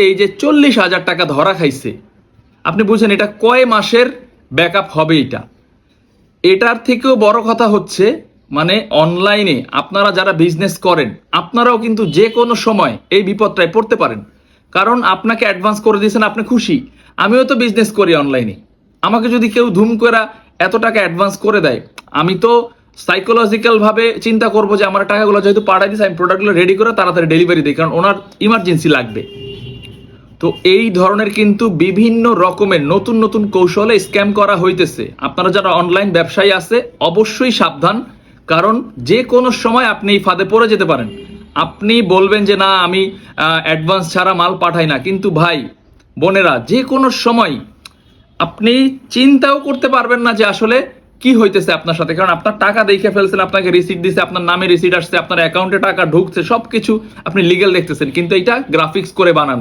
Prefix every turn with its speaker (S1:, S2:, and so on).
S1: এই যে 40,000 টাকা ধরা খাইছে, আপনি বুঝছেন এটা কয় মাসের ব্যাকআপ হবে? এটার থেকেও বড় কথা হচ্ছে মানে অনলাইনে আপনারা যারা বিজনেস করেন আপনারাও কিন্তু যে কোনো সময় এই বিপদটায় পড়তে পারেন। কারণ আপনাকে অ্যাডভান্স করে দিয়েছেন, আপনি খুশি। আমিও তো বিজনেস করি অনলাইনে, আমাকে যদি কেউ ধুম করে এত টাকা অ্যাডভান্স করে দেয়, আমি তো সাইকোলজিক্যাল ভাবে চিন্তা করবো যে আমার টাকাগুলো যেহেতু পাঠাই দিয়েছে, আমি প্রোডাক্টগুলো রেডি করে তাড়াতাড়ি ডেলিভারি দিই, কারণ ওনার ইমার্জেন্সি লাগবে। তো এই ধরনের কিন্তু বিভিন্ন রকমের নতুন নতুন কৌশলে স্ক্যাম করা হইতেছে। আপনারা যারা অনলাইন ব্যবসায়ী আছে অবশ্যই সাবধান, কারণ যে কোনো সময় আপনি এই ফাঁদে পড়ে যেতে পারেন। আপনি বলবেন যে না আমি অ্যাডভান্স ছাড়া মাল পাঠাই না, কিন্তু ভাই বোনেরা যে কোনো সময় আপনি চিন্তাও করতে পারবেন না যে আসলে কি হইতেছে আপনার সাথে, কারণ আপনার টাকা দেখে ফেলছেন, আপনাকে রিসিট দিছে, আপনার নামে রিসিট আসছে, আপনার অ্যাকাউন্টে টাকা ঢুকছে, সবকিছু আপনি লিগ্যাল দেখতেছেন, কিন্তু এটা গ্রাফিক্স করে বানানো।